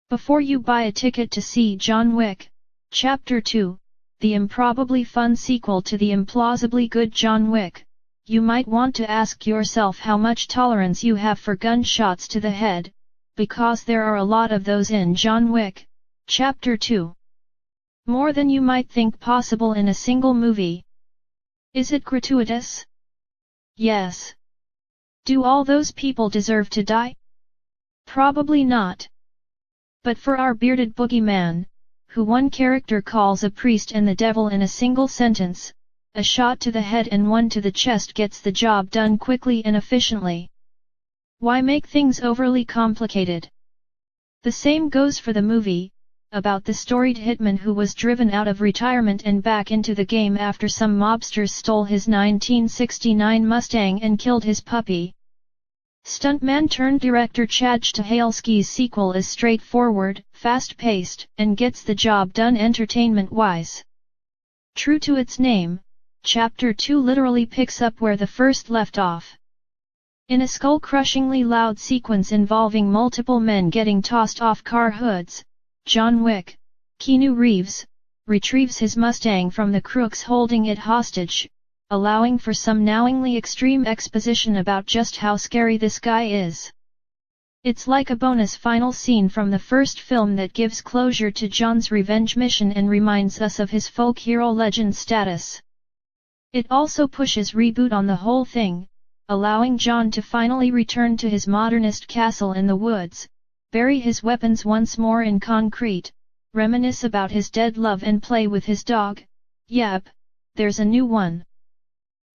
Before you buy a ticket to see John Wick, Chapter 2, the improbably fun sequel to the implausibly good John Wick, you might want to ask yourself how much tolerance you have for gunshots to the head, because there are a lot of those in John Wick, Chapter 2. More than you might think possible in a single movie. Is it gratuitous? Yes. Do all those people deserve to die? Probably not. But for our bearded boogeyman, who one character calls a priest and the devil in a single sentence, a shot to the head and one to the chest gets the job done quickly and efficiently. Why make things overly complicated? The same goes for the movie, about the storied hitman who was driven out of retirement and back into the game after some mobsters stole his 1969 Mustang and killed his puppy. Stuntman turned director Chad Stahelski's sequel is straightforward, fast-paced, and gets the job done entertainment-wise. True to its name, Chapter 2 literally picks up where the first left off. In a skull-crushingly loud sequence involving multiple men getting tossed off car hoods, John Wick, Keanu Reeves, retrieves his Mustang from the crooks holding it hostage, allowing for some knowingly extreme exposition about just how scary this guy is. It's like a bonus final scene from the first film that gives closure to John's revenge mission and reminds us of his folk hero legend status. It also pushes reboot on the whole thing, allowing John to finally return to his modernist castle in the woods, bury his weapons once more in concrete, reminisce about his dead love and play with his dog. Yep, there's a new one.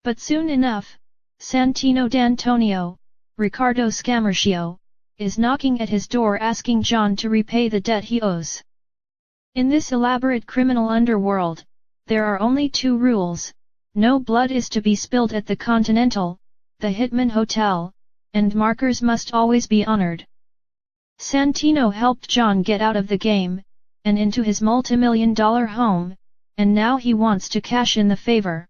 But soon enough, Santino D'Antonio, Riccardo Scamarcio, is knocking at his door asking John to repay the debt he owes. In this elaborate criminal underworld, there are only two rules: no blood is to be spilled at the Continental, the Hitman Hotel, and markers must always be honored. Santino helped John get out of the game, and into his multimillion-dollar home, and now he wants to cash in the favor.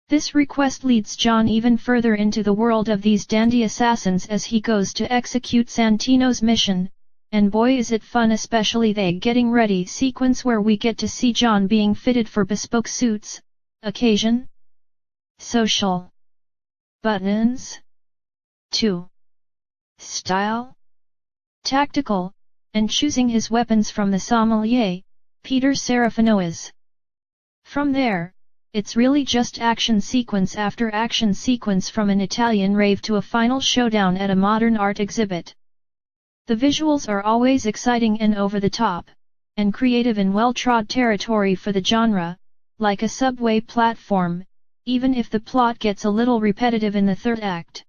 This request leads John even further into the world of these dandy assassins as he goes to execute Santino's mission, and boy is it fun, especially the getting ready sequence where we get to see John being fitted for bespoke suits, occasion, social, buttons, 2, style, tactical, and choosing his weapons from the sommelier, Peter Serafino's. From there, it's really just action sequence after action sequence from an Italian rave to a final showdown at a modern art exhibit. The visuals are always exciting and over the top, and creative in well-trod territory for the genre, like a subway platform, even if the plot gets a little repetitive in the third act.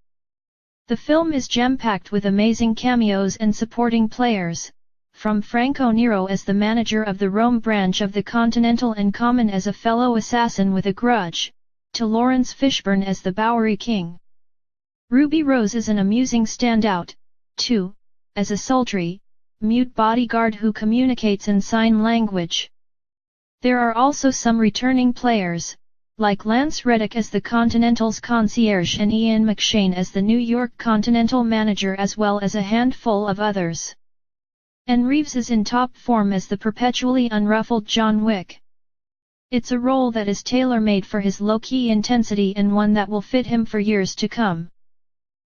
The film is jam-packed with amazing cameos and supporting players, from Franco Nero as the manager of the Rome branch of the Continental and Common as a fellow assassin with a grudge, to Lawrence Fishburne as the Bowery King. Ruby Rose is an amusing standout, too, as a sultry, mute bodyguard who communicates in sign language. There are also some returning players, like Lance Reddick as the Continental's concierge and Ian McShane as the New York Continental manager, as well as a handful of others. And Reeves is in top form as the perpetually unruffled John Wick. It's a role that is tailor-made for his low-key intensity and one that will fit him for years to come.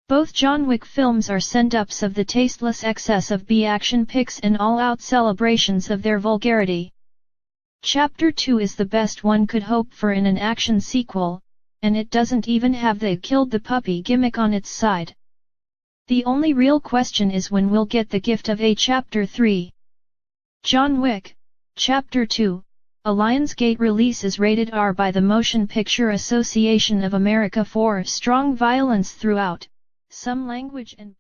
Both John Wick films are send-ups of the tasteless excess of B-action pics and all-out celebrations of their vulgarity. Chapter 2 is the best one could hope for in an action sequel, and it doesn't even have the killed the puppy gimmick on its side. The only real question is when we'll get the gift of a Chapter 3. John Wick, Chapter 2, a Lionsgate release is rated R by the Motion Picture Association of America for strong violence throughout, some language and